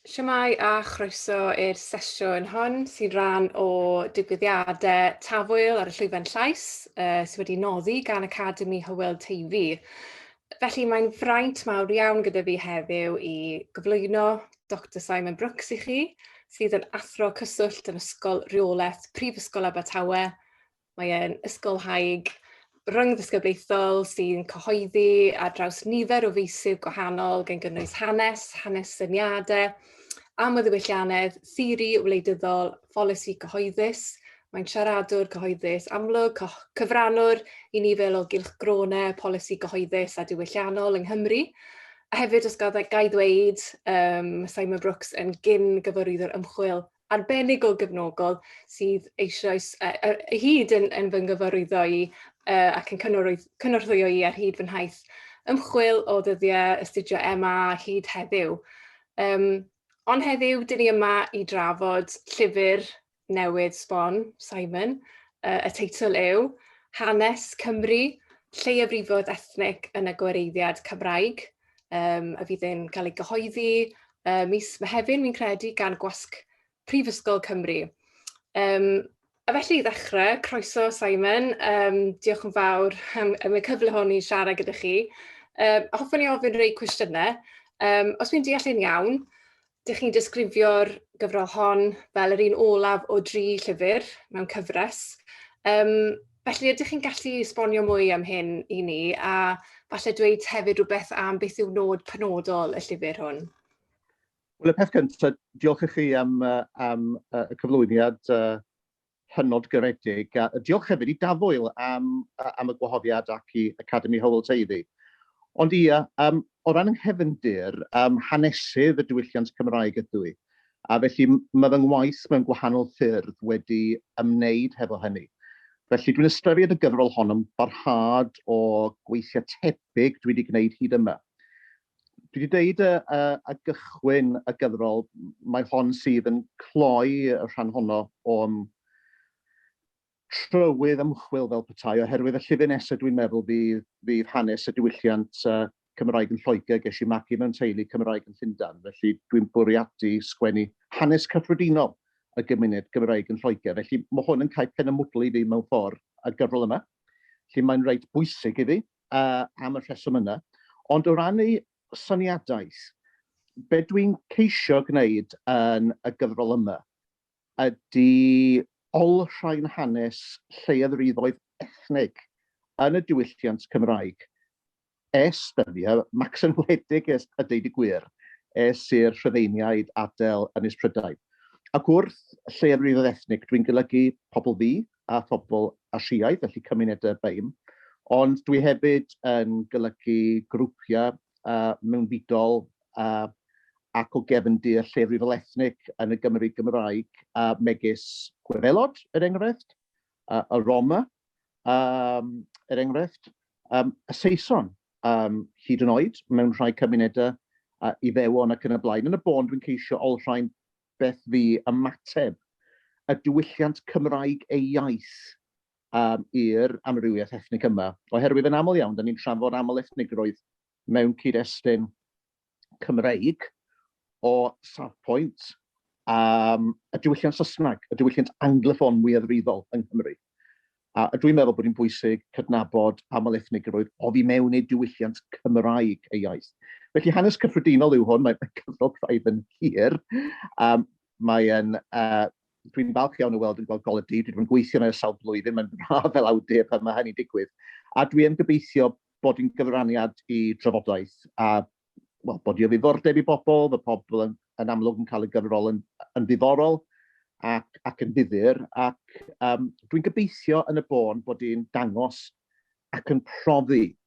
Siamai a chroeso i'r sesiwn hon sy'n rhan o digwyddiadau tafwyl ar y llwyfan llais sydd wedi noddi gan Academi Hywel Teifi. Felly mae'n fraint mawr iawn gyda fi heddiw i gyflwyno Dr Simon Brooks i chi, sydd yn athro cyswllt yn Ysgol Reolaeth Prifysgol Abertawe. Mae'n ysgolhaig rhwng ddisgyblaethol sy'n cyhoeddi ar draws nifer o feysydd gwahanol gan gynnwys hanes syniadau, amlethnigrwydd, theori wleidyddol, polisi cyhoeddus. Mae'n siaradwr cyhoeddus amlwg, cyfrannwr i nifer o gylchgronau polisi cyhoeddus a diwylliannol yng Nghymru. A hefyd, os gai ddweud, Simon Brooks yn gyfarwyddwr ymchwil arbennig o gefnogol sydd eisoes hyd yn fy nghyfarwyddo i ac yn cynorthwyo i ar hyd fy nhaith ymchwil o ddyddiau astudio Dyma hyd heddiw. Ond heddiw, dyn ni yma i drafod llyfr newydd sbon, Simon. Y teitl yw Hanes Cymru, lleiafrifoedd ethnig yn y gwareiddiad Cymraeg. A fydd yn cael ei gyhoeddi mis Mehefin, mi'n credu, gan Wasg Prifysgol Cymru. A felly i ddechrau, croeso Simon, diolch yn fawr am y cyfle hon i siarad gyda chi. Hoffwn i ofyn rhai cwestiynau. Os mi'n deall yn iawn, ydych chi'n disgrifio'r gyfrol hon fel yr un olaf o 3 llyfr mewn cyfres. Felly ydych chi'n gallu esbonio mwy am hyn i ni a falle dweud hefyd rhywbeth am beth yw nod penodol y llyfr hwn? Wel, y peth cyntaf, diolch i chi am y cyflwyniad hynod garedig. A diolch hefyd i Dafwyl am y gwahoddiad ac i Academi Hywel Teifi. Ond o ran yng nghefndir, hanesydd y diwylliant Cymraeg ydw i. A felly mae fy ngwaith mewn gwahanol ffyrdd wedi ymwneud hefo hynny. Felly dwi'n ystyried y gyfrol hon yn barhad o gweithiau tebyg dwi wedi gwneud hyd yma. Dwi wedi dweud y gychwyn y gyfrol, mae hon sydd yn cloi y rhan honno o trywydd ymchwil fel petai, oherwydd y llyfr nesaf dwi'n meddwl fydd hanes y diwylliant Cymraeg yn Lloegr ges i magu mewn teulu Cymraeg yn Llundain. Felly dwi'n bwriadu sgwennu hanes cyffredinol y gymuned Gymraeg yn Lloegr. Felly mae hwn yn cael penymwdol i fi mewn ffordd y gyfrol yma. Felly mae'n reit bwysig i fi am y rheswm yna. Ond o ran ei syniadaeth, be dwi'n ceisio gwneud yn y gyfrol yma ydy olrhain hanes lleiafrifoedd ethnig yn y diwylliant Cymraeg. Dyddiau, Macsen Wledig a deud y gwir, i'r Rhufeiniaid adael Ynys Prydain. Ac wrth lleiafrifoedd ethnig, dwi'n golygu pobl fi a phobl Asiaidd, felly cymunedau beim, ond dwi hefyd yn golygu grwpiau mewnfudol ac o gefndir lleiafrifol ethnig yn y Gymru Gymraeg megis Gwyddelod, enghraifft, y Roma, enghraifft, y Saeson, hyd yn oed mewn rhai cymunedau i fewon ac yn y blaen. Yn y bôn, dwi'n ceisio olrhain beth fi ymateb y diwylliant Cymraeg ei iaith i'r amrywiaeth ethnig yma. Oherwydd yn aml iawn, da ni'n trafod amlethnigrwydd mewn cyd-destun Cymreig o safpwynt y diwylliant Saesneg, y diwylliant angloffon mwyafrifol yng Nghymru. A dwi'n meddwl bod hi'n bwysig cydnabod amlethnigrwydd o fi mewn i'r diwylliant Cymraeg ei iaith. Felly hanes cyffredinol yw hwn, mae'n cyfrol braidd yn hir. Dwi'n falch iawn o weld yn gweld golygu, dwi'n gweithio yn y sawl blwyddyn, mae'n braf fel awdur pan mae hynny'n digwydd. A dwi'n gobeithio bod hi'n gyfraniad i drafodaeth a bod hi o ddiddordeb i bobl, fy pobl yn amlwg yn cael y gyfrol yn ddiddorol ac yn ddifyr, ac dwi'n gobeithio yn y bôn bod hi'n dangos ac yn profi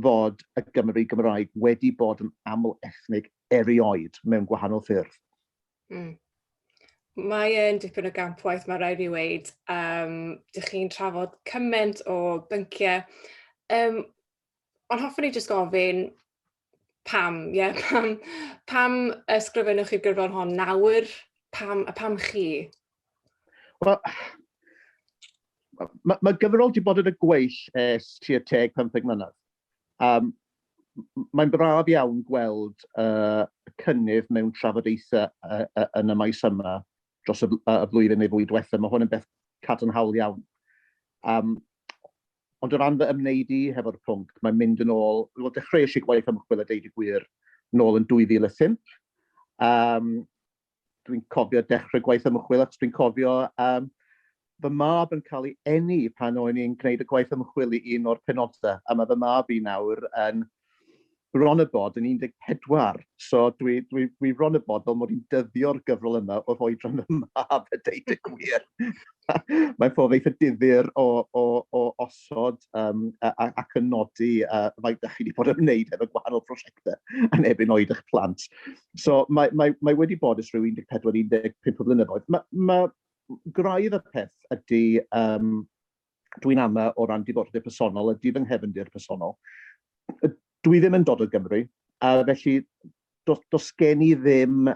fod y Gymru Gymraeg wedi bod yn amlethnig erioed mewn gwahanol ffyrdd. Mae'n dipyn o gampwaith, mae rhaid i weid. Dych chi'n trafod cymaint o bynciau. Ond hoffwn i jyst gofyn pam ysgrifennwch chi'r gyfrol hon nawr, pam chi? Wel, mae gyfrol wedi bod yn y gweill tua 10-15 mlynedd. mae'n braf iawn gweld cynnydd mewn trafodaethau yn y maes yma dros y blwyddyn neu fwy diwethaf. Mae hwn yn beth cadarnhaol iawn. Ond o ran fy ymwneud i hefo'r pwnc, mae'n mynd yn ôl, wel, dechreuais i gwaith ymchwil a deud y gwir nôl yn 2005. Dwi'n cofio dechrau gwaith ymchwil, ac dwi'n cofio fy mab yn cael ei eni pan o'n i'n gwneud y gwaith ymchwil i un o'r penodau, a mae fy mab i nawr yn bron y bod yn 14. So dwi bron y bod fel mod i'n dyddio'r gyfrol yma o oedran y mab a deud y gwir. Mae'n ffordd eitha difyr o osod ac yn nodi faint ydych chi wedi bod yn wneud efo gwahanol prosiectau yn erbyn oed eich plant. So mae wedi bod ys rhyw 14-15 blynyddoedd. Mae graidd y peth ydy dwi'n ama o ran diddordeb personol, ydy fy nghefndir personol. Dwi ddim yn dod o Gymru, a felly does gen i ddim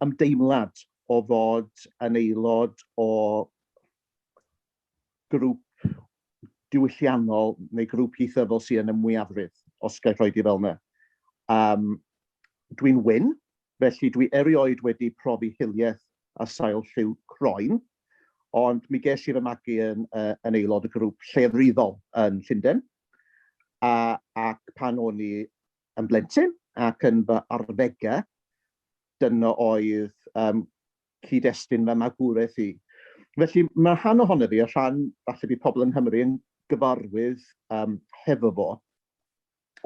ymdeimlad o fod yn aelod o grŵp diwylliannol neu grŵp ieithyddol sy'n y mwyafrif, os gael rhoi di fel yna. Dwi'n wyn, felly dwi erioed wedi profi hiliaeth a sail lliw croen, ond mi ges i fy magu yn aelod o grŵp lleiafrifoedd yn Llundain. Ac pan o'n i yn blentyn ac yn fy arddegau, dyna oedd cyd-destun fy magwraeth i. Felly mae rhan ohono fi, a rhan falle bydd pobl yng Nghymru yn gyfarwydd hefo fo,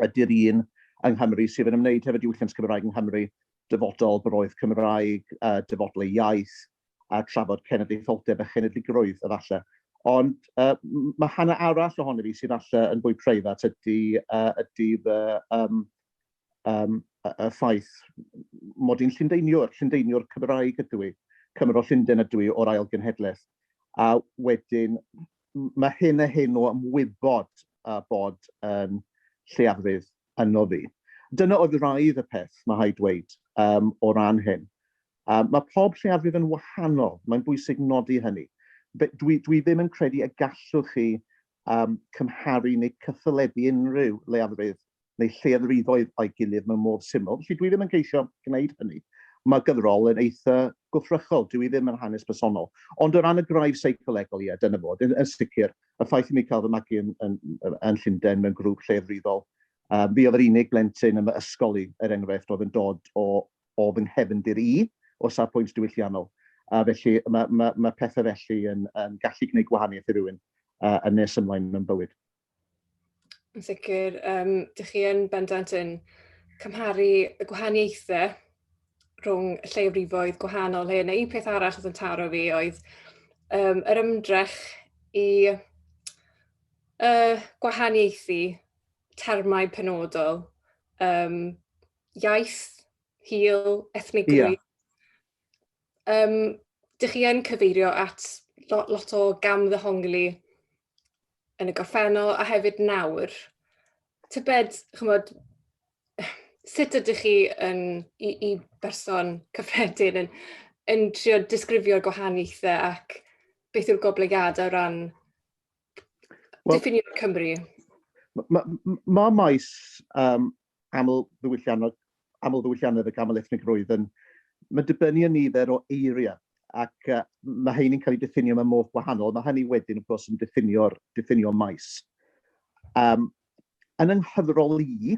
ydy'r un yng Nghymru sydd yn ymwneud hefo diwylliant Cymraeg yng Nghymru, dyfodol broedd Cymraeg, dyfodol iaith, a trafod cenedlaetholdeb a chenedlaethrwydd efallai. Ond mae hanner arall ohono fi sydd falle yn fwy preifat ydy y ffaith mod i'n Llundainiwr Cymraeg ydw i, Cymro Llundain ydw i o'r ail genhedlaeth. A wedyn mae hyn o ymwybod bod yn lleiafrif yno fi. Dyna oedd raidd y peth mae rhaid dweud o ran hyn. Mae pob lleiafrif yn wahanol, mae'n bwysig nodi hynny. Dwi ddim yn credu y gallwch chi cymharu neu cyffylebu unrhyw leiafrif neu lleiafrifoedd o'i gilydd mewn modd syml. Felly dwi ddim yn ceisio gwneud hynny. Mae gyfrol yn eitha gwrthrychol, dwi ddim yn hanes personol. Ond o ran y graif seicolegol, ie, dyna fod, yn sicr, y ffaith i mi cael fy magu yn Llundain mewn grŵp lleiafrifol. Fi oedd yr unig blentyn yn fy ysgol i, enghraifft, oedd yn dod o fy nghefndir i, o safbwynt diwylliannol. Felly mae pethau felly yn gallu gwneud gwahaniaeth i rywun yn nes ymlaen yn bywyd. Yn sicr, dych chi yn bendant yn cymharu y gwahaniaethau rhwng y lleiafrifoedd gwahanol hyn. Un peth arall oedd yn taro fi oedd yr ymdrech i gwahaniaethu termau penodol, iaith, ethnigrwydd. Dych chi yn cyfeirio at lot o gamddehongli yn y gorffennol a hefyd nawr. Tybed, chymod, sut ydych chi i berson cyffredin yn trio disgrifio'r gwahaniaethau ac beth yw'r goblygiadau o ran diffinio'r Cymru? Mae maes aml ddiwylliannedd ac amlethnigrwydd yn mae dibynnu yn nifer o eiriau ac mae hynny'n cael ei diffinio mewn modd gwahanol. Mae hynny wedyn, of course, yn diffinio maes. Yn ynghyfrol i,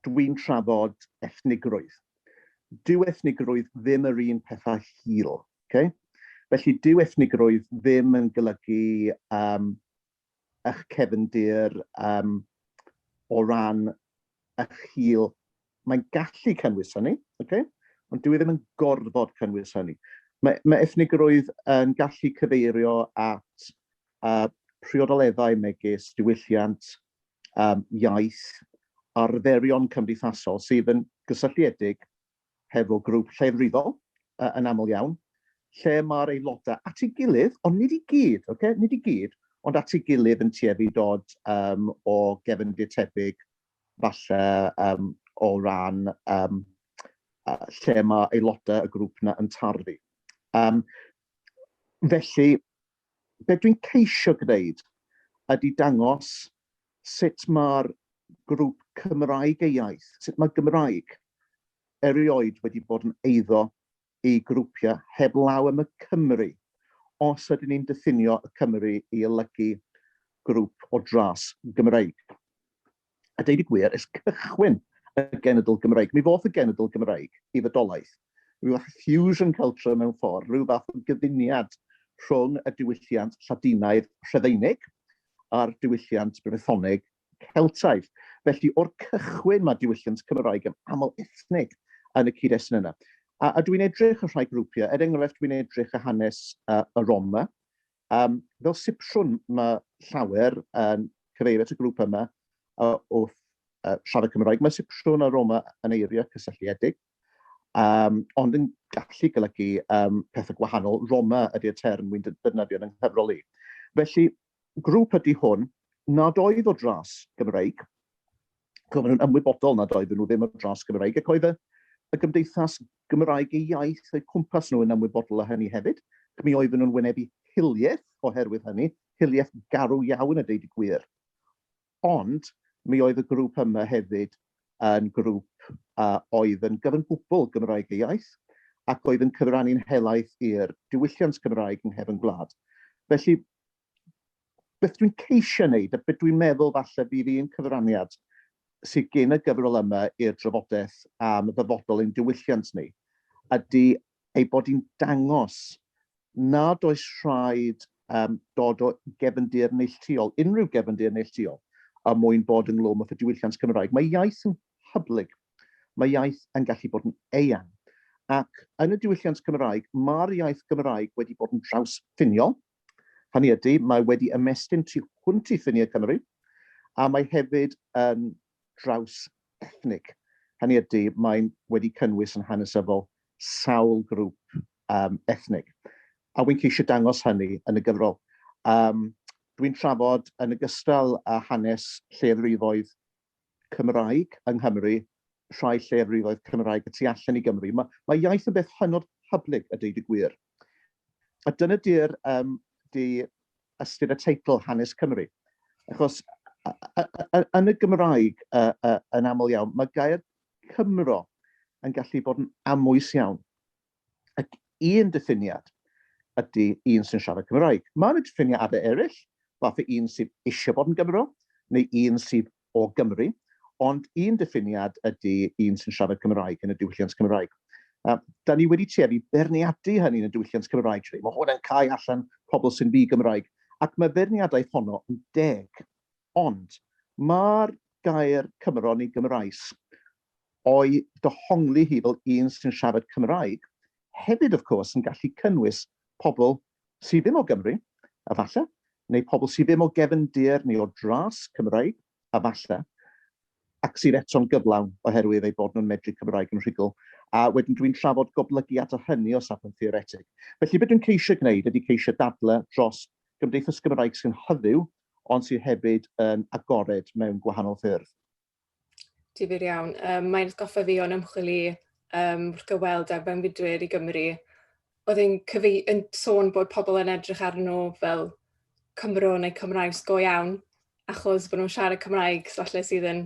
dwi'n trafod ethnigrwydd. Dyw ethnigrwydd ddim yr un pethau hil. Okay? Felly, dyw ethnigrwydd ddim yn golygu eich cefndir o ran eich hil. Mae'n gallu cynnwys hynny, okay? Ond dwi ddim yn gorfod cynnwys hynny. Mae ethnigrwydd yn gallu cyfeirio at priodoleddau megis, diwylliant, iaith, arferion cymdeithasol sydd yn gysylltiedig hefo grŵp lleiafrifol yn aml iawn, lle mae'r aelodau at ei gilydd, ond nid i gyd, okay? Nid i gyd, ond at ei gilydd yn tueddu dod o gefndir tebyg, falle o ran lle mae aelodau y grŵp yna yn tarddu. Felly, beth dwi'n ceisio gwneud ydy dangos sut mae'r grŵp Cymraeg ei iaith, sut mae Gymraeg erioed wedi bod yn eiddo i grwpiau heblaw am y Cymru, os ydyn ni'n diffinio y Cymru i olygu grŵp o dras Gymreig. A deud y gwir, ys cychwyn y genedl Gymreig. Mi fodd y genedl Gymreig i fydolaeth, rhyw fath fusion culture mewn ffordd, rhyw fath o gyfuniad rhwng y diwylliant Lladinaidd Rhyddeunig a'r diwylliant Brythoneg Celtaidd. Felly, o'r cychwyn mae diwylliant Cymraeg yn amlethnig yn y cyd-destun yna. A dwi'n edrych y rhai grwpiau, enghraifft dwi'n edrych y hanes y Roma. Fel Sipsiwn, mae llawer yn cyfeirio at y grŵp yma o siarad Cymraeg. Mae Sipsiwn a Roma yn eirio cysylltiedig, ond yn gallu golygu pethau gwahanol. Roma ydy'r term wy'n defnyddio yn nghyfrol i. Felly, grŵp ydy hwn, nad oedd o dras Gymreig, yn ymwybodol nad oedd nhw ddim o dras Gymreig, ac oedd y gymdeithas Gymraeg ei iaith o'i cwmpas nhw yn ymwybodol o hynny hefyd. Mi oedden nhw'n wynebu hiliaeth oherwydd hynny, hiliaeth garw iawn a deud y gwir. Ond mi oedd y grŵp yma hefyd yn grŵp oedd yn gyfan gwbl Gymraeg ei iaith, ac oedd yn cyfrannu'n helaeth i'r diwylliant Cymraeg yng nghefn gwlad. Felly, beth dwi'n ceisio wneud, a beth dwi'n meddwl falle bydd fi'n cyfraniad sydd gen y gyfrol yma i'r drafodaeth am ddyfodol ein diwylliant ni, ydy ei bod hi'n dangos nad oes rhaid dod o gefndir neilltuol, unrhyw gefndir neilltuol, a mwyn bod yn glwm o'r diwylliant Cymraeg. Mae iaith yn hyblyg, mae iaith yn gallu bod yn eang. Ac yn y diwylliant Cymraeg, mae'r iaith Gymraeg wedi bod yn trawsffiniol. Hynny ydy, mae wedi ymestyn tu hwnt i ffiniau Cymru, a mae hefyd yn draws ethnig. Hynny ydy, mae'n wedi cynnwys yn hanesyddol sawl grŵp ethnig. A wy'n ceisio dangos hynny yn y gyfrol. Dwi'n trafod yn ogystal â hanes lleiafrifoedd Cymraeg yng Nghymru, rhai lleiafrifoedd Cymraeg y tu allan i Gymru. Mae iaith yn beth hynod hyblyg a deud y gwir. A dyna di'r ystyr y teitl Hanes Cymru. Achos yn y Gymraeg yn aml iawn, mae gair Cymro yn gallu bod yn amwys iawn. Ac un diffiniad ydy un sy'n siarad Cymraeg. Mae yna diffiniadau eraill, fatha un sydd eisiau bod yn Gymro, neu un sydd o Gymru, ond un diffiniad ydy un sy'n siarad Cymraeg yn y diwylliant Cymraeg. Da ni wedi tueddu berniadu hynny yn y diwylliant Cymraeg. Mae hwn yn cael allan pobl sy'n fi Gymraeg, ac mae berniadaeth honno yn deg. Ond mae'r gair Cymro neu Gymraes o'i dohongli hi fel un sy'n siarad Cymraeg, hefyd, of course, yn gallu cynnwys pobl sydd ddim o Gymru, a falle, neu pobl sydd ddim o gefndir neu o dras Cymraeg, a falle, ac sydd eto'n gyflawn oherwydd ei bod nhw'n medru Cymraeg yn rhugl. A wedyn dwi'n trafod goblygiad o hynny o safon theoretig. Felly beth dwi'n ceisio gwneud ydy ceisio dadle dros gymdeithas Gymraeg sy'n hyfyw, ond sydd hefyd yn agored mewn gwahanol ffyrdd. Difyr iawn. Mae'n atgoffa fi o'n ymchwil i wrth gweld ag mewnfudwyr i Gymru. Oedd yn sôn bod pobl yn edrych arno fel Cymro neu Cymraeg go iawn, achos bod nhw'n siarad Cymraeg sydd yn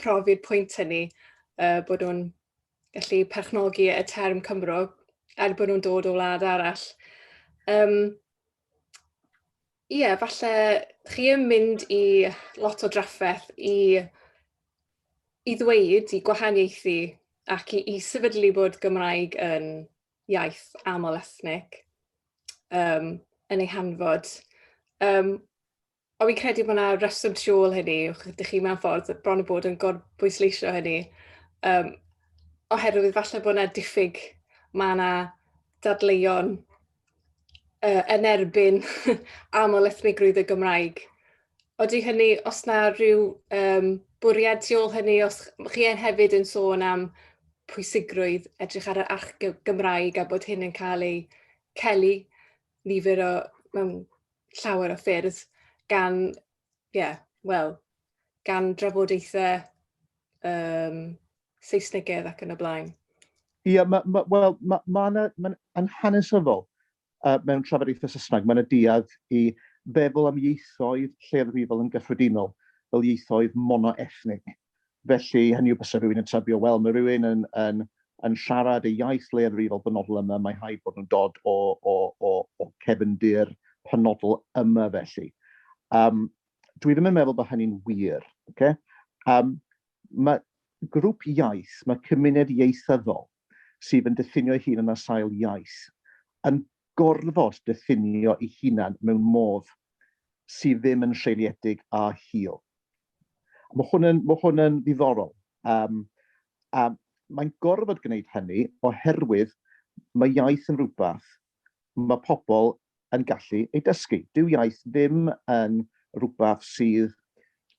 profi'r pwynt hynny, bod nhw'n gallu perchnogi y term Cymro, er bod nhw'n dod o wlad arall. Falle chi yn mynd i lot o drafferth i ddweud, i gwahaniaethu, ac i sefydlu bod Gymraeg yn iaith amlethnig yn ei hanfod. O fi'n credu bod yna reswm tu ôl hynny, ydych chi mewn ffordd bron o bod yn gorbwysleisio hynny, oherwydd falle bod yna diffyg, mae yna dadleuon yn erbyn amlethnigrwydd y Gymraeg. Oeddi hynny, os yna rhyw bwriad tu ôl hynny, os chi hefyd yn sôn am pwysigrwydd edrych ar yr arch Gymraeg a bod hyn yn cael ei celu nifer o mewn llawer o ffyrdd gan drafodaethau Saesnigedd ac yn y blaen. Mae'n hanesyddol mewn trafodaethau Saesneg, mae'n diad i feddwl am ieithoedd lleiafrifol yn gyffredinol. fel ieithoedd mono-ethnig. Felly, hynny yw bys rhywun yn tybio, wel, mae rhywun yn siarad y iaith leiafrifol benodol yma, mae haid bod yn dod o cefndir penodol yma felly. Dwi ddim yn meddwl bod hynny'n wir. Okay? Mae grŵp iaith, mae cymuned ieithyddol sydd yn diffinio ei hun yn y sail iaith, yn gorfod diffinio ei hunan mewn modd sydd ddim yn seiliedig a hil. Mae hwn yn ddiddorol. Mae'n gorfod gwneud hynny oherwydd mae iaith yn rhywbeth mae pobl yn gallu ei dysgu. Dyw iaith ddim yn rhywbeth sydd,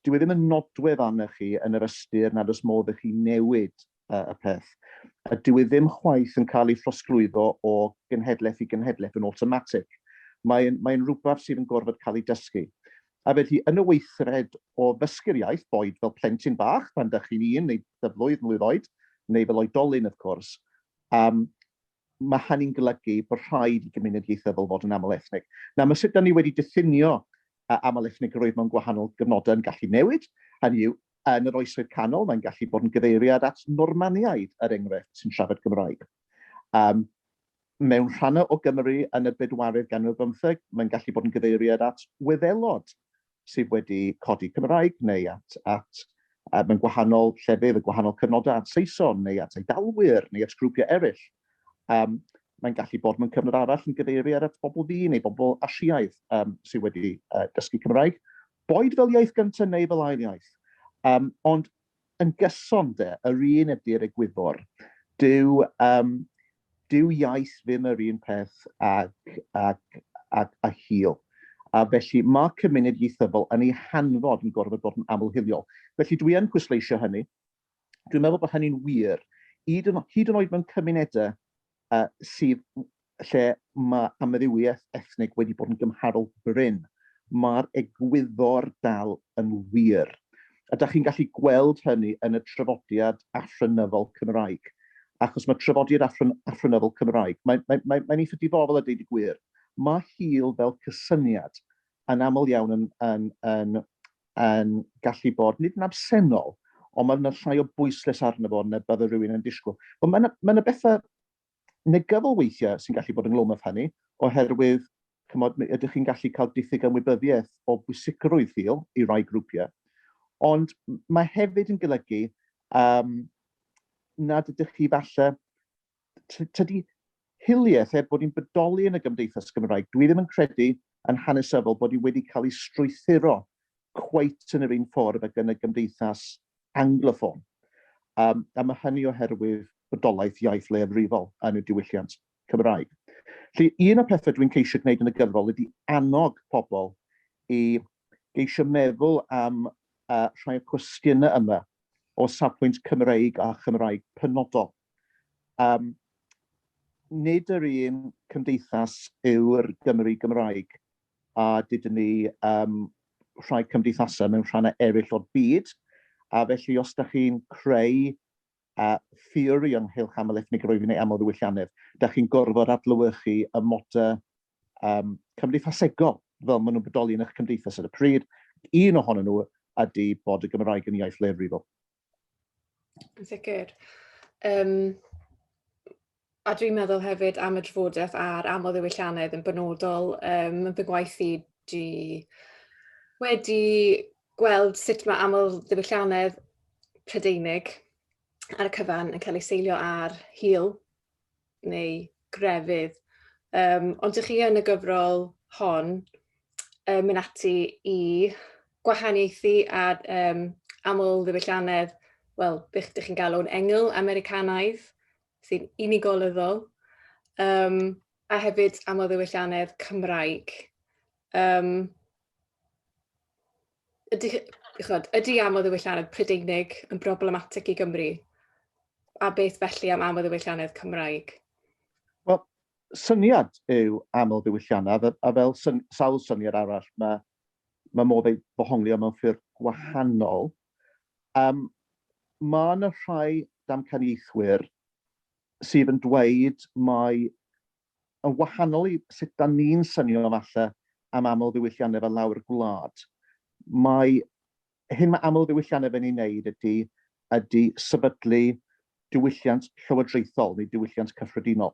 dyw e ddim yn nodwedd arnoch chi yn yr ystyr nad oes modd i chi newid y peth. Dyw e ddim chwaith yn cael ei phrosglwyddo o genhedlaeth i genhedlaeth yn automatic. Mae'n rhywbeth sydd yn gorfod cael ei dysgu. A felly, yn y weithred o ddysgu'r iaith, boed fel plentyn bach, pan ydych chi'n un, neu dyflwydd, mlwydd oed, neu fel oedolyn, wrth gwrs, mae hynny'n golygu bod rhaid i gymuned ieithyddol fod yn amlethnig. Na, mae sut da ni wedi diffinio amlethnigrwydd mewn gwahanol gyfnodau yn gallu newid, hynny yw, yn yr oesoedd canol, mae'n gallu bod yn gyfeiriad at Normaniaid, er enghraifft, sy'n siarad Gymraeg. Mewn rhannau o Gymru yn y 4th ganrif 15, mae'n gallu bod yn gyfeiriad at Wyddelod, sydd wedi codi Cymraeg, neu mewn gwahanol llefydd, gwahanol cyfnodau at Saeson, neu at Eidalwyr, neu at grwpiau eraill. Mae'n gallu bod mewn cyfnod arall yn gyfeiriad at bobl fi neu bobl Asiaidd sydd wedi dysgu Cymraeg, boed fel iaith gyntaf neu fel ail iaith. Ond yn gyson yr un ydy'r egwyddor, dyw iaith ddim yr un peth ag hil. A felly mae cymuned ieithyddol yn ei hanfod yn gorfod bod yn amlhiliol. Felly dwi yn pwysleisio hynny. Dwi'n meddwl bod hynny'n wir. Hyd yn oed mewn cymunedau sydd lle mae amrywiaeth ethnig wedi bod yn gymharol bryn. Mae'r egwyddor dal yn wir. A da chi'n gallu gweld hynny yn y trafodiad athronyddol Cymraeg. Achos mae trafodiad athronyddol Cymraeg, mae'n eitha diddorol a deud y gwir. Mae hil fel cysyniad yn aml iawn yn gallu bod, nid yn absennol, ond mae'n llai o bwyslais arno fo na bydde rhywun yn disgwyl. Ond mae'n bethau negyddol weithiau sy'n gallu bod yn glwm of hynny, oherwydd ydych chi'n gallu cael diffyg ymwybyddiaeth o bwysigrwydd hil i rai grwpiau. Ond mae hefyd yn golygu nad ydych chi falle, tydi hiliaeth bod ni'n bodoli yn y gymdeithas Gymraeg, dwi ddim yn credu yn hanesyddol bod ni wedi cael ei strwythuro cweit yn yr un ffordd ag yn y gymdeithas angloffon. A mae hynny oherwydd bodolaeth iaith leiafrifol yn y diwylliant Cymraeg. Felly, un o'r pethau dwi'n ceisio gwneud yn y gyfrol ydy annog pobl i geisio meddwl am rhai o cwestiynau yma o safbwynt Cymreig a Chymraeg penodol. Nid yr un cymdeithas yw'r Gymru Gymraeg, a dydyn ni rhai cymdeithasau mewn rhannau eraill o'r byd, a felly os ydych chi'n creu theori ynghylch amlethnigrwydd neu amlddiwylliannedd, ydych chi'n gorfod adlewyrchu y modau cymdeithasegol fel maen nhw'n bodoli yn eich cymdeithas ar y pryd. Un ohonyn nhw ydy bod y Gymraeg yn iaith leiafrifol. Yn sicr. A dwi'n meddwl hefyd am y drafodaeth ar amlddiwylliannedd yn benodol, fy gwaith i wedi gweld sut mae amlddiwylliannedd Prydeinig ar y cyfan yn cael ei seilio ar hil neu grefydd. Ond dych chi yn y gyfrol hon mynd ati i gwahaniaethu a amlddiwylliannedd, wel, beth ydych chi'n galw'n engl Americanaidd, sy'n unigolyddol, a hefyd amlddiwylliannedd Cymraeg. Ydy amlddiwylliannedd Prydeinig yn problematig i Gymru? A beth felly am amlddiwylliannedd Cymraeg? Wel, syniad yw amlddiwylliannedd, a fel sawl syniad arall, mae modd ei bohonglio mewn ffurf gwahanol. Mae yna rhai damcaniaethwyr sydd yn dweud mae yn wahanol i sut da ni'n synio falle am amlddiwylliannedd fel lawr y gwlad. Mae hyn mae aml ddiwylliannau fe'n ei wneud ydy sefydlu diwylliant llywodraethol neu diwylliant cyffredinol,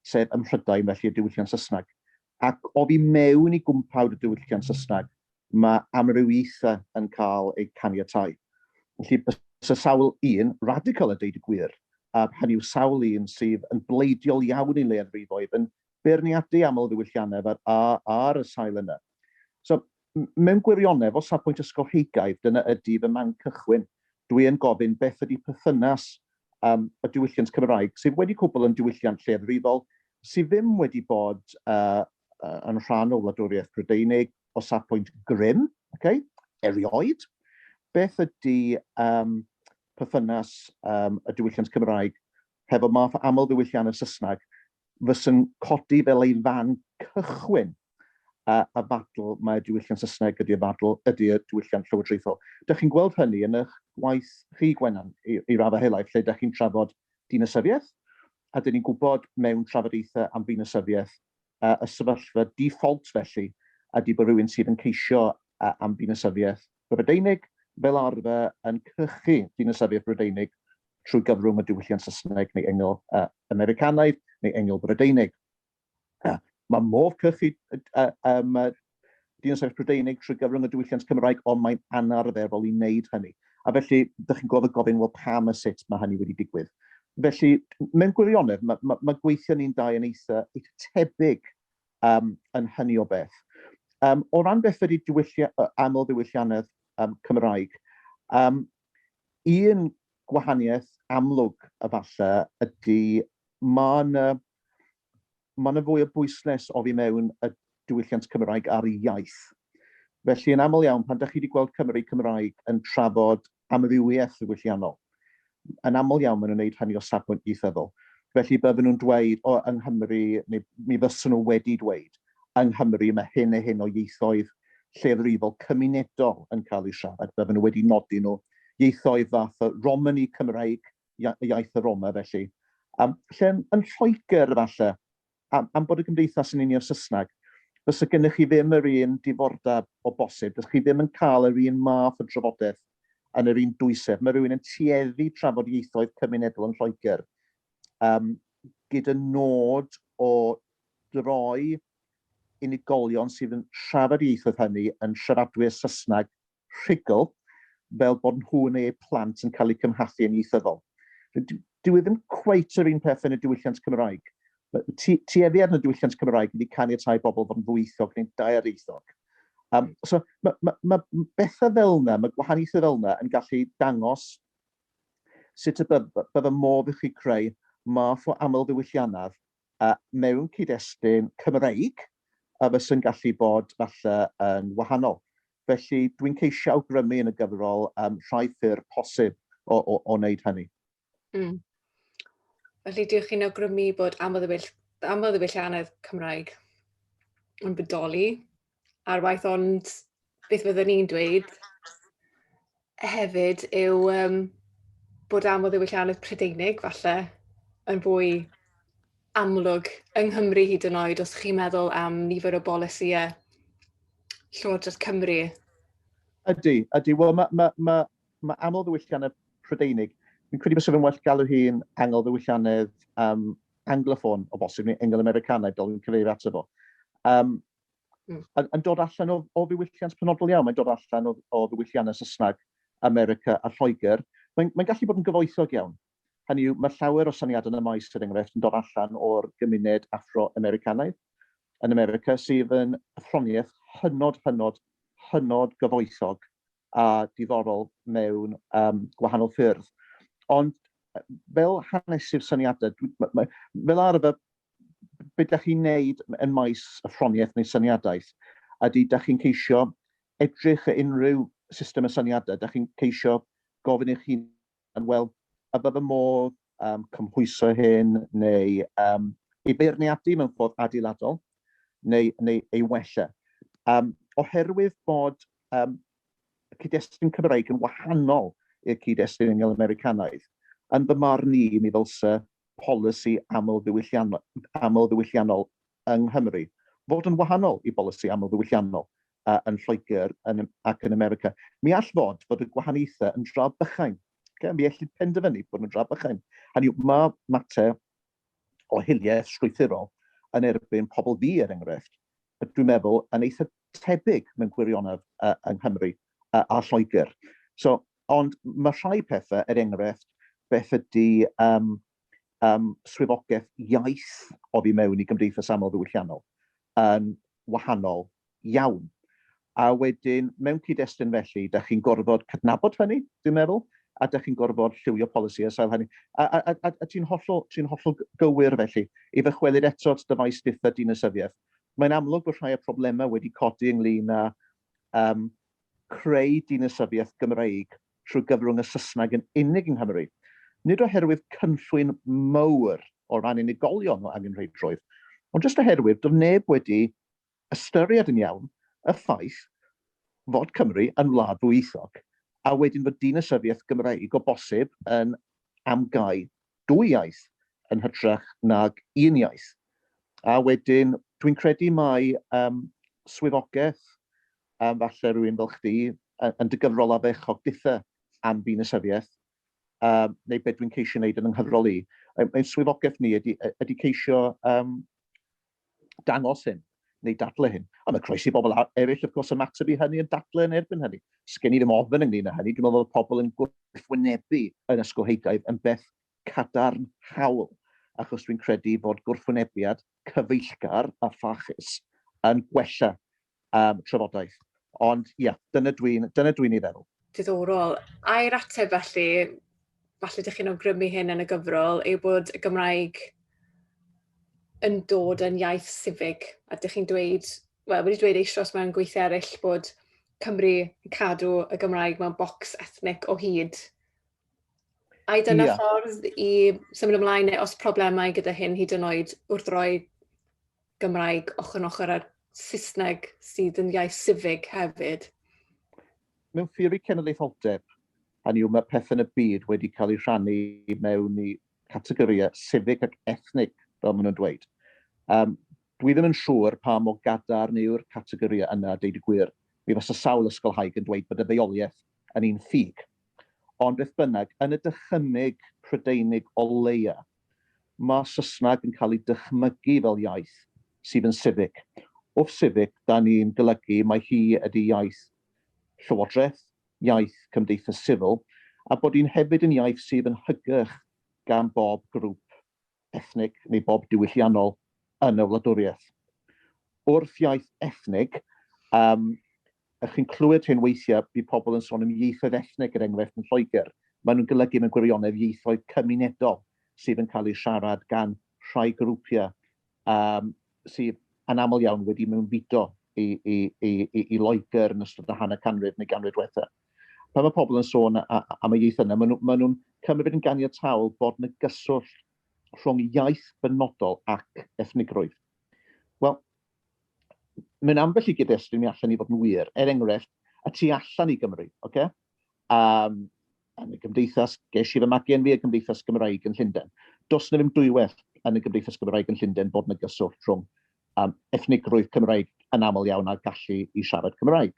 sef ym Mhrydain, felly y diwylliant Saesneg. Ac o fi mewn i gwmpawd y diwylliant Saesneg, mae amrywiaethau yn cael eu caniatáu. Felly, bysa sawl un radical a deud y gwir, a hynny yw sawl un sydd yn bleidiol iawn i leiafrifoedd, yn beirniadu aml ddiwylliannau ar y sail yna. So, mewn gwirionedd, o safbwynt ysgolheigaidd, dyna ydy fy man cychwyn. Dwi yn gofyn beth ydy perthynas y diwylliant Cymraeg, sydd wedi cwbl yn diwylliant leiafrifol, sydd ddim wedi bod yn rhan o wladwriaeth Brydeinig o safbwynt grym, erioed. Beth ydy perthynas y diwylliant Cymraeg hefo math o aml ddiwylliannau Saesneg fysa'n codi fel ei fan cychwyn y fadl mae diwylliant Saesneg ydy'r diwylliant llywodraethol. Dych chi'n gweld hynny yn eich gwaith chi, Gwennan, i raddau helaeth, lle dych chi'n trafod dinasyddiaeth, a dyn ni'n gwybod mewn trafodaethau am dinasyddiaeth y sefyllfa default felly ydy bod rhywun sydd yn ceisio am dinasyddiaeth Brydeinig fel arfer yn cychu dinasyddiaeth Brydeinig trwy gyfrwng y diwylliant Saesneg neu engl Americanaidd neu engl Brydeinig. Mae modd cychu dinasyddiaeth Brydeinig trwy gyfrwng y diwylliant Cymraeg, ond mae'n anarferol i wneud hynny. A felly, ydych chi'n gofyn gofyn, wel pam y sut mae hynny wedi digwydd. Felly, mewn gwirionedd, mae gweithio ni'n dau yn eitha tebyg yn hynny o beth. O ran beth ydy aml diwylliannedd Cymraeg, un gwahaniaeth amlwg efallai ydy mae'n fwy o bwysles o fi mewn y diwylliant Cymraeg ar iaith. Felly, yn aml iawn, pan ydych chi wedi gweld Cymraeg yn trafod amrywiaeth ddiwylliannol, yn aml iawn maen nhw'n gwneud hynny o safbwynt ieithyddol. Felly, byddwn nhw'n dweud, yng Nghymru, neu mi fysyn nhw wedi dweud, yng Nghymru mae hyn a hyn o ieithoedd lleiafrifol cymunedol yn cael eu siarad. Byddwn nhw wedi nodi nhw ieithoedd fath o Romani Cymraeg, iaith y Roma, felly. Lle yn Lloegr, falle, am bod y gymdeithas yn unio'r Saesneg, fysa gennych chi ddim yr un diddordeb o bosib, fysa chi ddim yn cael yr un math o drafodaeth yn yr un dwysedd. Mae rhywun yn tueddu trafod ieithoedd cymunedol yn Lloegr gyda nod o droi unigolion sydd yn siarad ieithoedd hynny yn siaradwyr Saesneg rhugl, fel bod nhw neu eu plant yn cael eu cymhathu yn ieithyddol. Dyw e ddim cweit yr un peth yn y diwylliant Cymraeg. Tueddiad yn y diwylliant Cymraeg wedi caniatáu bobl fod yn ddwyieithog neu'n daeareithog. So mae bethau fel yna, mae gwahaniaethau fel yna yn gallu dangos sut y bydd y modd i chi creu math o aml ddiwylliannedd mewn cyd-destun Cymreig a fysa'n gallu bod falle yn wahanol. Felly dwi'n ceisio awgrymu yn y gyfrol rhai ffyrdd posib o wneud hynny. Felly diolch chi'n awgrymu bod aml ddiwylliannedd Cymraeg yn bodoli ar waith, ond beth fyddwn ni'n dweud hefyd yw bod aml ddiwylliannedd Prydeinig falle yn fwy amlwg yng Nghymru hyd yn oed, os chi'n meddwl am nifer o bolisïau Llywodraeth Cymru. Ydy. Wel, mae aml ddiwylliannedd Prydeinig, fi'n credu bys yn well galw hi'n angl ddiwylliannedd anglophone o bosib, neu engl Americanaidd, dylwn i'n cyfeirio ato fo. Yn dod allan o ddiwylliant penodol iawn, mae'n dod allan o ddiwylliannau Saesneg, America a Lloegr. Mae'n gallu bod yn gyfoethog iawn. Hynny yw, mae llawer o syniadau yn y maes, er enghraifft, yn dod allan o'r gymuned Afro-Americanaidd yn America, sydd yn athroniaeth hynod gyfoethog a diddorol mewn gwahanol ffyrdd. Ond fel hanesydd syniadau, fel arfer, beth ydych chi'n neud yn maes athroniaeth neu syniadaeth, ydy ydych chi'n ceisio edrych a unrhyw system y syniadau, ydych chi'n ceisio gofyn i'ch hun yn wel, a bydd y modd cymhwyso hyn, neu ei beirniadu mewn ffordd adeiladol, neu ei wella. Oherwydd bod y cyd-destun Cymreig yn wahanol i'r cyd-destun engl Americanaidd, yn fy marn ni, mi ddylse polisi aml ddiwylliannol yng Nghymru fod yn wahanol i bolisi aml ddiwylliannol yn Lloegr ac yn America. Mi all fod y gwahaniaethau yn dra bychain. Mi allai penderfynu bod yn dra bychain. Hynny yw, mae mater o hiliaeth strwythurol yn erbyn pobl fi, enghraifft, dwi'n meddwl yn eitha tebyg mewn gwirionedd yng Nghymru a Lloegr. Ond mae rhai pethau, enghraifft, beth ydy swyddogaeth iaith o fi mewn i gymdeithas aml ddiwylliannol yn wahanol iawn. A wedyn, mewn cyd-destun felly, da chi'n gorfod cydnabod hynny, dwi'n meddwl, a da chi'n gorfod lliwio polisi a sail hynny. A ti'n hollol gywir felly, i ddychwelyd eto dyfais ditha dinasyddiaeth. Mae'n amlwg bod rhai o problemau wedi codi ynglyn â creu dinasyddiaeth Gymreig trwy gyfrwng y Saesneg yn unig yng Nghymru. Nid oherwydd cynllwyn mawr o ran unigolion o angenrheidiroedd, ond jyst oherwydd doedd neb wedi ystyried yn iawn y ffaith fod Cymru yn wlad ddwyieithog, a wedyn fod dinasyddiaeth Gymreig o bosib yn amgau dwy iaith yn hytrach nag un iaith. A wedyn, dwi'n credu mai swyddogaeth, falle rhywun fel chdi, yn dy gyfrol addechog ditha am dinasyddiaeth, neu beth dwi'n ceisio wneud yn ynghyfrol i. Mae'n swyddogaeth ni ydy ceisio dangos hyn, neu dadle hyn. A mae croesi bobl eraill, wrth gwrs, ymateb i hynny yn dadle yn erbyn hynny. Sgen i ddim ofyn ynglyn â hynny. Dwi'n meddwl bod pobl yn gwrthwynebu yn ysgolheigaidd yn beth cadarn hawl, achos dwi'n credu bod gwrthwynebiad cyfeillgar a phachus yn gwella trafodaeth. Ond ia, dyna dwi'n ei feddwl. Diddorol. A'r ateb felly, falle ydych chi'n awgrymu hyn yn y gyfrol, yw bod y Gymraeg yn dod yn iaith sifig. A ydych chi'n dweud, wedi dweud eisoes mewn gweithiau eraill bod Cymru yn cadw y Gymraeg mewn bocs ethnig o hyd. A dyna ffordd i symud ymlaen, neu os problemau gyda hyn hyd yn oed wrth roi Gymraeg ochr yn ochr â'r Saesneg sydd yn iaith sifig hefyd? Mewn ffurfi cenedlaetholdeb, hynny yw, mae pethau yn y byd wedi cael eu rhannu mewn i categoriau sifig ac ethnig, fel maen nhw'n dweud. Dwi ddim yn siŵr pa mor gadarn yw'r categoriau yna, deud y gwir. Mi fysa sawl ysgolhaig yn dweud bod y ddeuoliaeth yn un ffug. Ond beth bynnag, yn y dychymyg Prydeinig o leia, mae Saesneg yn cael ei dychmygu fel iaith sydd yn sifig. Wrth sifig, da ni'n golygu mai hi ydy iaith llywodraeth, iaith cymdeithas sifil, a bod hi'n hefyd yn iaith sydd yn hygyrch gan bob grŵp ethnig neu bob diwylliannol yn y wladwriaeth. Wrth iaith ethnig, ych chi'n clywed hyn weithiau bydd pobl yn sôn am ieithoedd ethnig yr enghraifft yn Lloegr. Maen nhw'n golygu mewn gwirionedd ieithoedd cymunedol sydd yn cael eu siarad gan rhai grwpiau sydd yn aml iawn wedi mewnfudo i Loegr yn ystod y hanner canrif neu ganrif diwethaf. Pan mae pobl yn sôn am y ieith yna, maen nhw'n cymryd yn ganiataol bod yna gyswllt rhwng iaith benodol ac ethnigrwydd. Wel, mae'n ambell i gyd-destun mi allan i fod yn wir, enghraifft, y tu allan i Gymru, oce? Yn y gymdeithas, ges i fy magu yn fi y gymdeithas Gymraeg yn Llundain. Does na ddim dwywaith yn y gymdeithas Gymraeg yn Llundain bod yna gyswllt rhwng ethnigrwydd Cymraeg yn aml iawn a gallu i siarad Cymraeg.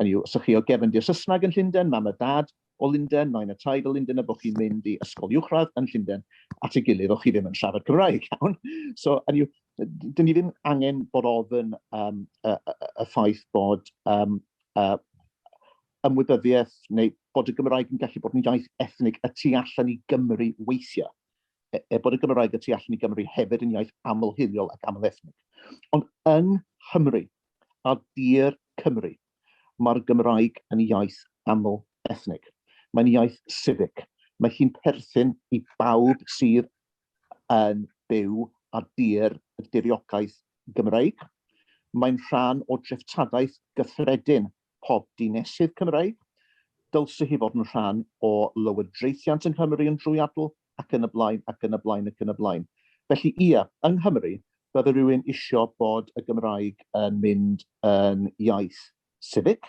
Hynny yw, os ych chi o gefndir Saesneg yn Llundain, mam a dad o Llundain, nain a taid o Llundain, a bod chi'n mynd i ysgol uwchradd yn Llundain, at ei gilydd o'ch chi ddim yn siarad Cymraeg, iawn. So, hynny yw, dyn ni ddim angen bod ofyn y ffaith bod ymwybyddiaeth neu bod y Gymraeg yn gallu bod yn iaith ethnig y tu allan i Gymru weithiau. Bod y Gymraeg y tu allan i Gymru hefyd yn iaith amlhiliol ac amlethnig. Ond yng Nghymru a dir Cymru, mae'r Gymraeg yn iaith amlethnig. Mae'n iaith sifig. Mae hi'n perthyn i bawb sydd yn byw a dir y diriogaeth Gymraeg. Mae'n rhan o dreftadaeth gyffredin pob dinesydd Cymraeg. Dylse hi fod yn rhan o lywodraethiant yng Nghymru yn drwyadl, ac yn y blaen, ac yn y blaen, ac yn y blaen. Felly ia, yng Nghymru, bydde rhywun isio bod y Gymraeg yn mynd yn iaith sifig,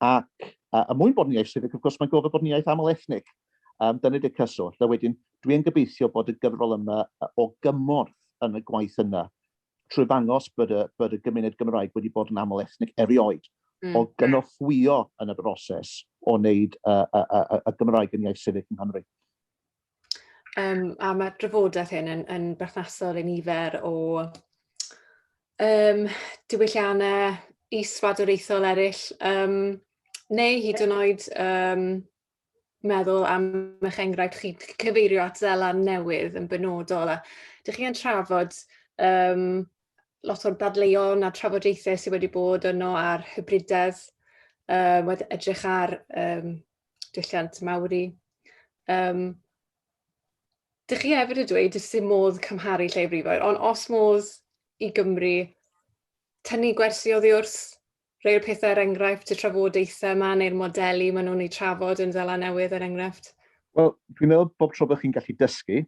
ac mwyn bod yn iaith sifig, wrth gwrs, mae'n gofio bod yn iaith amlethnig. Dyna ydy'r cyswllt. A wedyn, dwi'n gobeithio bod y gyfrol yma o gymorth yn y gwaith yna, trwy ddangos bod y gymuned Gymraeg wedi bod yn amlethnig erioed, o gynorthwyo yn y broses o wneud y Gymraeg yn iaith sefyll yng Nghymru. A mae drafodaeth hyn yn berthnasol i nifer o diwylliannau is-swadwriaethol eraill, neu hyd yn oed meddwl am eich enghraifft chi cyfeirio at ddelan newydd yn benodol. Dych chi yn trafod lot o'r dadleuon a trafodaethau sydd wedi bod yno ar hybridedd, wedi edrych ar diwylliant Mawri. Dych chi hefyd yn dweud sy'n modd cymharu lleiafrifoedd, ond os modd i Gymru tynnu gwersi oddi wrth rhai o'r pethau'r enghraifft, y trafodaethau yma neu'r modeli maen nhw'n ei trafod yn ddela newydd yr enghraifft? Wel, dwi'n meddwl bob tro bod chi'n gallu dysgu,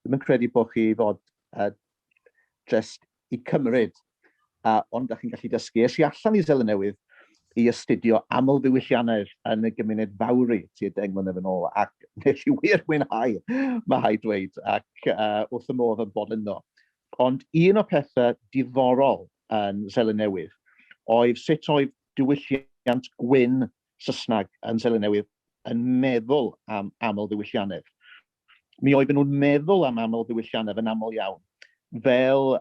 dwi'n yn credu bod chi fod just i cymryd, ond ydych chi'n gallu dysgu. Es i allan i Seland Newydd i astudio aml ddiwylliannau yn y gymuned fawri tua'r 10 mlynedd yn ôl, ac nes i wir mwynhau, mae rhaid dweud, ac wrth y modd yn bod yno. Ond un o pethau diddorol yn Seland Newydd oedd sut oedd diwylliant gwyn Saesneg yn Seland Newydd yn meddwl am aml ddiwylliannau. Mi oedden nhw'n meddwl am aml ddiwylliannau yn aml iawn, fel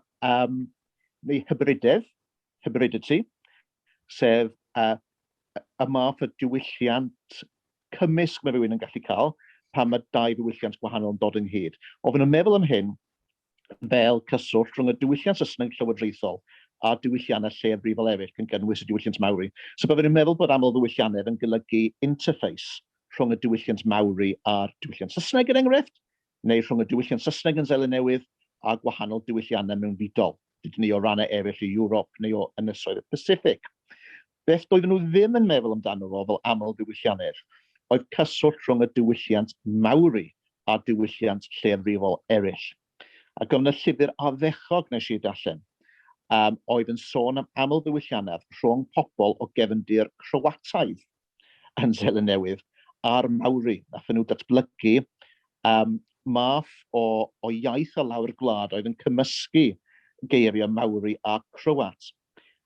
hybridity, sef y math o diwylliant cymysg mae rhywun yn gallu cael pan mae dau ddiwylliant gwahanol yn dod ynghyd. Oedden nhw'n meddwl am hyn fel cyswllt rhwng y diwylliant Saesneg llywodraethol a diwylliannau lleiafrifol eraill yn gynnwys y diwylliant Mawri. So byddwn i'n meddwl bod aml ddiwylliannau yn golygu interface rhwng y diwylliant Mawri a'r diwylliant Saesneg yn enghraifft, neu rhwng y diwylliant Saesneg yn Seland Newydd a gwahanol diwylliannau mewnfudol, dydyn ni o rannau eraill i Ewrop neu o Ynysoedd y Pacific. Beth doedden nhw ddim yn meddwl amdano fo fel aml ddiwylliannau, oedd cyswllt rhwng y diwylliant Mawri a diwylliant lleiafrifol eraill. Ac yn y llyfr addechog nes i darllen, oedd yn sôn am aml ddiwylliannau rhwng pobl o gefndir Croataidd yn Seland Newydd a'r Mawri. Nathon nhw datblygu math o iaith o lawr gwlad oedd yn cymysgu geiriau Mawri a Croat.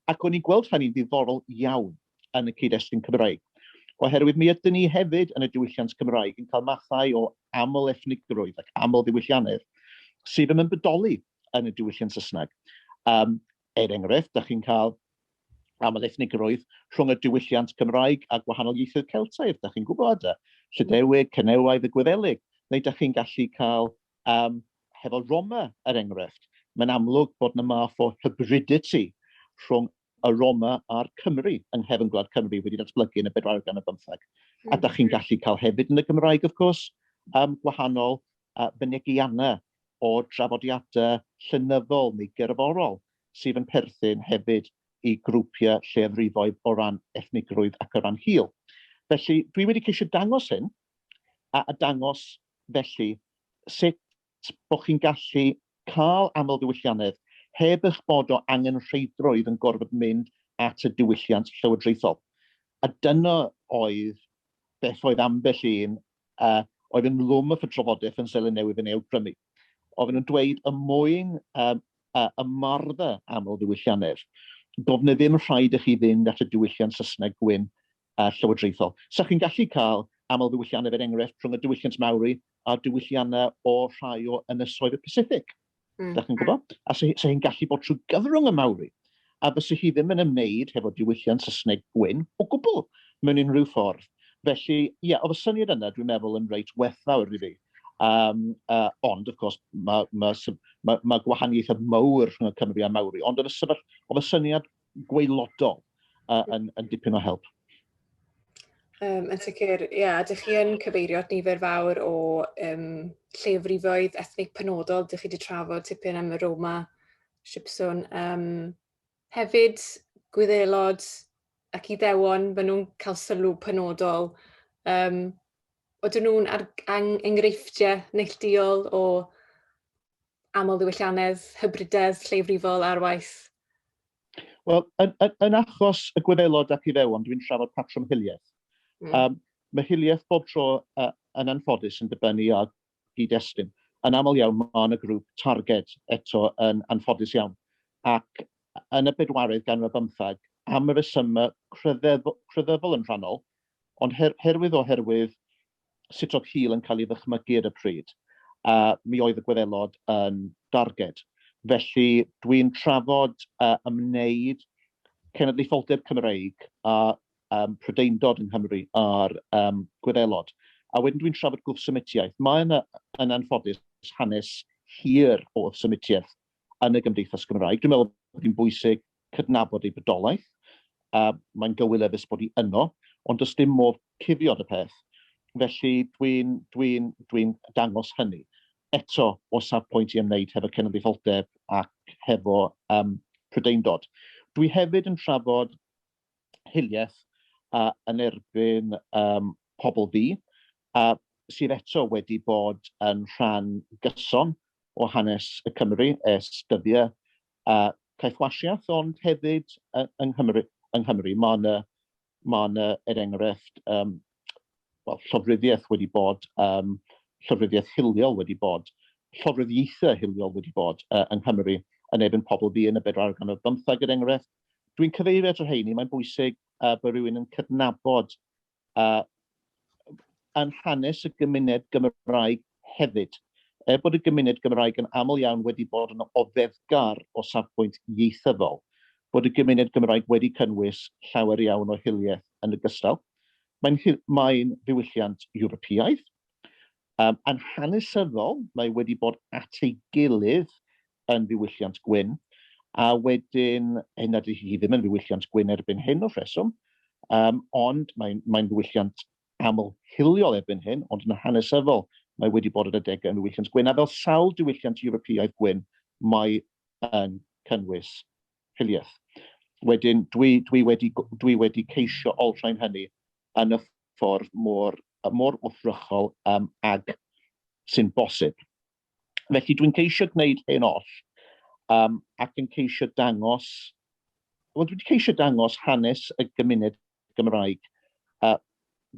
Ac o'n i'n gweld hynny'n ddiddorol iawn yn y cyd-destun Cymreig. Oherwydd mi ydyn ni hefyd yn y diwylliant Cymraeg yn cael mathau o amlethnigrwydd ac aml ddiwylliannau sydd yn bodoli yn y diwylliant Saesneg. Enghraifft, da chi'n cael amlethnigrwydd rhwng y diwylliant Cymraeg a gwahanol ieithoedd Celtaidd. Da chi'n gwybod Llydewig, Cynewaidd y Gwyddelig. Neu da chi'n gallu cael hefo Roma er enghraifft. Mae'n amlwg bod yna math o hybridity rhwng y Roma a'r Cymru yng nghefn gwlad Cymru wedi datblygu yn y 15. A da chi'n gallu cael hefyd yn y Gymraeg, of course, gwahanol fynegiannau o drafodiadau llenyddol neu gerddorol sydd yn perthyn hefyd i grwpiau lleiafrifoedd o ran ethnigrwydd ac o ran hil. Felly, dwi wedi ceisio dangos hyn, a dangos felly sut bod chi'n gallu cael aml ddiwylliannau heb eich bod o angen rheidrwydd yn gorfod mynd at y diwylliant llywodraethol. A dyna oedd beth oedd ambell un oedd yn lwm y trafodaeth yn Seland Newydd yn ei awgrymu. Oedd nhw'n dweud y mwyn ymarfer aml ddiwylliannau, doedd na ddim rhaid i chi fynd at y diwylliant Saesneg gwyn llywodraethol. So chi'n gallu cael aml ddiwylliannau er enghraifft rhwng y diwylliant Mawri a diwylliannau o rhai o Ynysoedd y Pacific. Da chi'n gwybod? A so hi'n gallu bod trwy gyfrwng y Mawri. A fysa hi ddim yn ymwneud hefo diwylliant Saesneg gwyn o gwbl mewn unrhyw ffordd. Felly, oedd y syniad yna, dwi'n meddwl, yn reit werthfawr i fi. Ond, of course, mae gwahaniaethau mawr rhwng y Cymru a Mawri. Ond oedd y syniad gwaelodol yn dipyn o help. Yn sicr, ydych chi yn cyfeirio at nifer fawr o lleiafrifoedd ethnig penodol, ydych chi wedi trafod tipyn am y Roma, Sipsiwn, hefyd Gwyddelod ac Iddewon, maen nhw'n cael sylw penodol. Oedden nhw'n enghreifftiau neilltuol o aml ddiwylliannau, hybridedd, lleiafrifol ar waith? Wel, yn achos y Gwyddelod ac Iddewon, dwi'n trafod patrwm hiliaeth. Mae hiliaeth bob tro yn anffodus yn dibynnu ar gyd-destun. Yn aml iawn, mae yna grŵp targed eto yn anffodus iawn. Ac yn y 14th ganrif 15, am y resymau crefyddol yn rhannol, ond oherwydd sut oedd Hil yn cael ei ddychmygu ar y pryd, mi oedd y Gwyddelod yn darged. Felly dwi'n trafod ymwneud cenedlaetholdeb Cymreig a Prydeindod yng Nghymru a'r Gwyddelod. A wedyn dwi'n trafod gwrth symitiaeth. Mae'n yn anffodus hanes hir o symitiaeth yn y Gymdeithas Gymraeg. Dwi'n meddwl bod hi'n bwysig cydnabod ei bodolaeth. Mae'n gywilyddus bod hi yno, ond does dim modd cuddio y peth. Felly dwi'n dangos hynny. Eto, o safbwynt i ymwneud hefo cenedlaetholdeb ac hefo Prydeindod. Dwi hefyd yn trafod hiliaeth yn erbyn pobl fi, sydd eto wedi bod yn rhan gyson o hanes y Cymru ers dyddiau caethwasiaeth, ond hefyd yng Nghymru. Mae'n enghraifft llofruddiaeth wedi bod, llofruddiaeth hiliol wedi bod, llofruddiaethau hiliol wedi bod yng Nghymru yn erbyn pobl fi yn y 415 er enghraifft. Dwi'n cyfeirio at yr heini, mae'n bwysig bod rhywun yn cydnabod yn hanes y gymuned Gymraeg hefyd. Bod y gymuned Gymraeg yn aml iawn wedi bod yn oddefgar o safbwynt ieithyddol, bod y gymuned Gymraeg wedi cynnwys llawer iawn o hiliaeth yn ogystal. Mae'n ddiwylliant Ewropeaidd. Yn hanesyddol, mae wedi bod at ei gilydd yn ddiwylliant gwyn, a wedyn, nad ydy hi ddim yn ddiwylliant gwyn erbyn hyn o rheswm, ond mae'n ddiwylliant aml hiliol erbyn hyn, ond yn hanesyddol mae wedi bod yn adegau yn ddiwylliant gwyn. A fel sawl diwylliant Ewropeaidd gwyn, mae yn cynnwys hiliaeth. Wedyn, dwi wedi ceisio olrhain hynny yn y ffordd mor wrthrychol ag sy'n bosib. Felly dwi'n ceisio gwneud hyn oll, ac yn ceisio dangos hanes y gymuned Gymraeg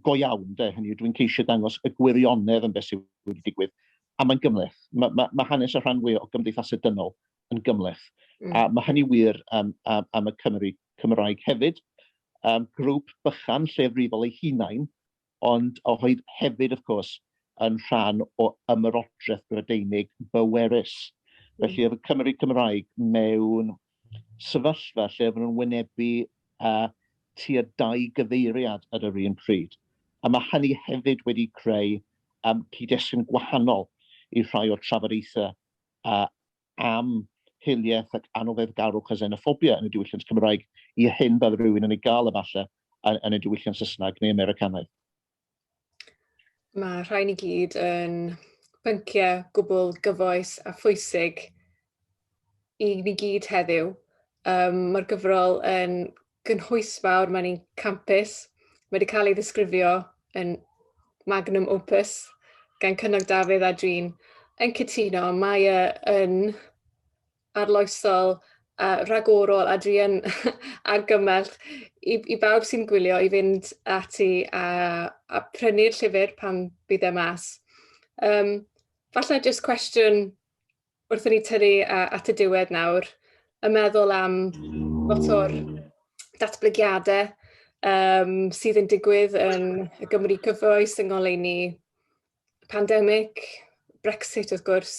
go iawn, dwi'n ceisio dangos y gwirionedd yn beth sydd wedi digwydd, a mae'n gymleth. Mae hanes y rhan fwy o gymdeithasau dynol yn gymleth. A mae hynny wir am y Cymraeg hefyd, grŵp bychan llefrifol ei hunain, ond oedd hefyd, wrth gwrs, yn rhan o ymerodraeth Brydeinig bywerus. Felly oedd y Cymraeg mewn sefyllfa lle oedd nhw'n wynebu tua 2 gyfeiriad ar yr un pryd. A mae hynny hefyd wedi creu cyd-destun gwahanol i rhai o'r trafodaethau am hiliaeth ac anoddefgarwch a xenophobia yn y diwylliant Cymraeg i hyn bydd rhywun yn ei gael efallai yn y diwylliant Saesneg neu Americanaidd. Mae rhain i gyd yn bynciau gwbl gyfoes a phwysig i ni gyd heddiw. Mae'r gyfrol yn gynhwysfawr, mae'n un campus. Mae wedi cael ei ddisgrifio yn magnum opus gan cynnwys Dafydd Adran yn cytuno. Mae yn arloesol, rhagorol, Adran argymell i bawb sy'n gwylio i fynd ati a prynu'r llyfr pan bydd e mas. Falle jyst cwestiwn wrth ni tynnu at y diwedd nawr, y meddwl am lot o'r datblygiadau sydd yn digwydd yn y Gymru cyfoes yng ngoleuni pandemig, Brexit wrth gwrs,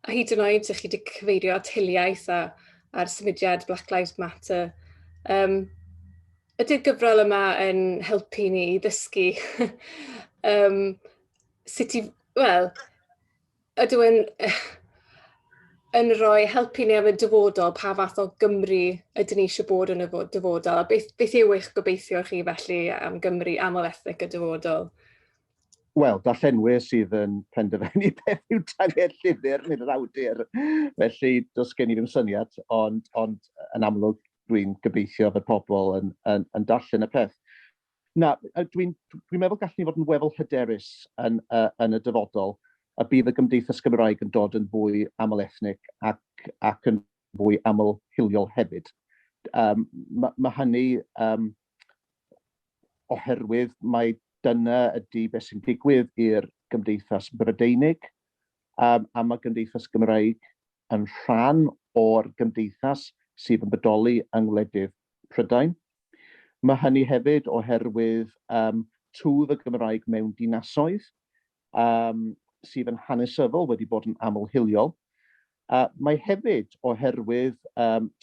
a hyd yn oed ydych chi wedi cyfeirio at hiliaeth a'r symudiad Black Lives Matter. Ydy'r gyfrol yma yn helpu ni i ddysgu ydw yn rhoi helpu ni am y dyfodol, pa fath o Gymru ydyn ni eisiau bod yn y dyfodol. Beth yw eich gobeithio chi felly am Gymru amlethnig y dyfodol? Wel, darllenwyr sydd yn penderfynu beth yw taniad llyfr nid yr awdur. Felly, does gen i ddim syniad, ond yn amlwg dwi'n gobeithio fod pobl yn darllen y peth. Dwi'n meddwl gallwn ni fod yn weddol hyderus yn y dyfodol, a bydd y Gymdeithas Gymraeg yn dod yn fwy amlethnig ac yn fwy amlhiliol hefyd. Mae hynny oherwydd mae dyna ydy beth sy'n digwydd i'r Gymdeithas Brydeinig, a mae Gymdeithas Gymraeg yn rhan o'r Gymdeithas sydd yn bodoli yng Ngwledydd Prydain. Mae hynny hefyd oherwydd twf y Gymraeg mewn dinasoedd, sydd yn hanesyddol wedi bod yn amlhiliol. Mae hefyd oherwydd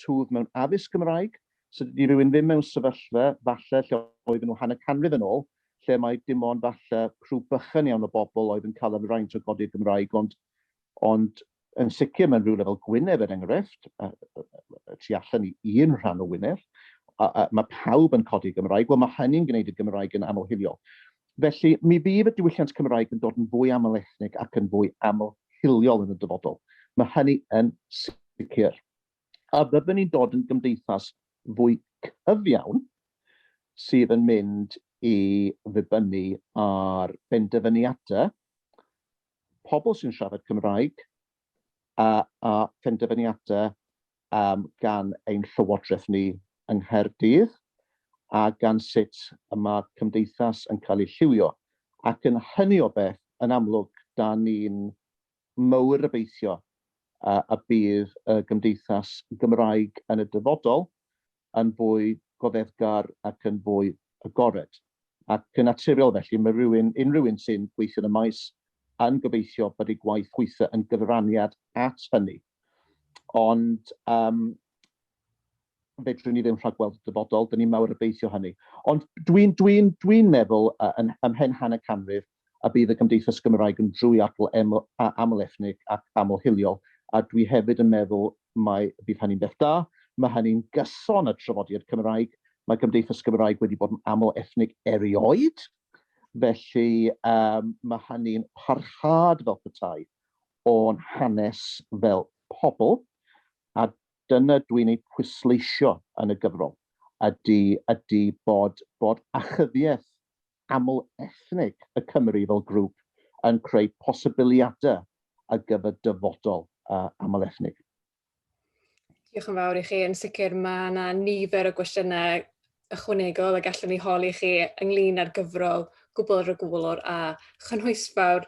twf mewn addysg Gymraeg, so dydy rhywun ddim mewn sefyllfa, falle lle oedden nhw hanner canrif yn ôl, lle mae dim ond falle rhyw bychan iawn o bobl oedd yn cael y fraint o godi'r Gymraeg, ond yn sicr mewn rhyw lefel Gwynedd er enghraifft, tu allan i un rhan o Gwynedd, mae pawb yn codi Gymraeg, wel mae hynny'n gwneud y Gymraeg yn amlhiliol. Felly, mi fydd y diwylliant Cymraeg yn dod yn fwy amlethnig ac yn fwy amlhiliol yn y dyfodol. Mae hynny yn sicr. A byddwn ni'n dod yn gymdeithas fwy cyfiawn sydd yn mynd i ddibynnu ar benderfyniadau pobl sy'n siarad Cymraeg a penderfyniadau gan ein llywodraeth ni yng Nghaerdydd a gan sut mae cymdeithas yn cael ei lliwio. Ac yn hynny o beth, yn amlwg, da ni'n mawr obeithio a bydd y gymdeithas Gymraeg yn y dyfodol yn fwy goddeddgar ac yn fwy agored. Ac yn naturiol felly, mae unrhyw un sy'n gweithio yn y maes yn gobeithio bod ei gwaith gweithio yn gyfraniad at hynny. Ond fedrwn ni ddim rhagweld y dyfodol, dyn ni mawr obeithio hynny. Ond dwi'n meddwl ymhen hanner canrif a bydd y gymdeithas Gymraeg yn drwy atl amlethnig ac amlhiliol, a dwi hefyd yn meddwl bydd hynny'n beth da, mae hynny'n gyson y trafodiad Cymraeg, mae gymdeithas Gymraeg wedi bod yn amlethnig erioed, felly mae hynny'n parhad fel petai o'n hanes fel pobl, a dyna dwi'n ei pwysleisio yn y gyfrol, ydy bod achyddiaeth amlethnig y Cymru fel grŵp yn creu posibiliadau ar gyfer dyfodol amlethnig. Diolch yn fawr i chi. Yn sicr mae yna nifer o gwestiynau ychwanegol a gallwn ni holi chi ynglyn â'r gyfrol gwbl rhagwylwr a chynhwysfawr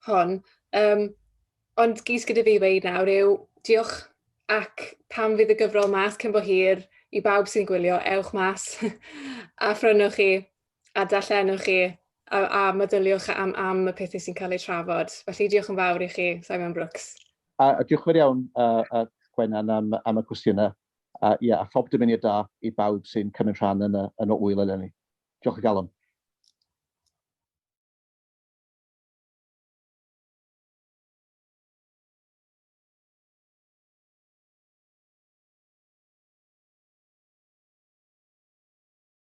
hon. Ond gys gyda fi weid nawr yw diolch ac pan fydd y gyfrol mas cyn bo hir i bawb sy'n gwylio, ewch mas a phrynwch chi a darllenwch chi a meddyliwch am y pethau sy'n cael eu trafod. Felly diolch yn fawr i chi, Simon Brooks. Diolch yn fawr iawn, Gwennan, am y cwestiynau. A phob dymuniad da i bawb sy'n cymryd rhan yn y wyl eleni. Diolch o galon.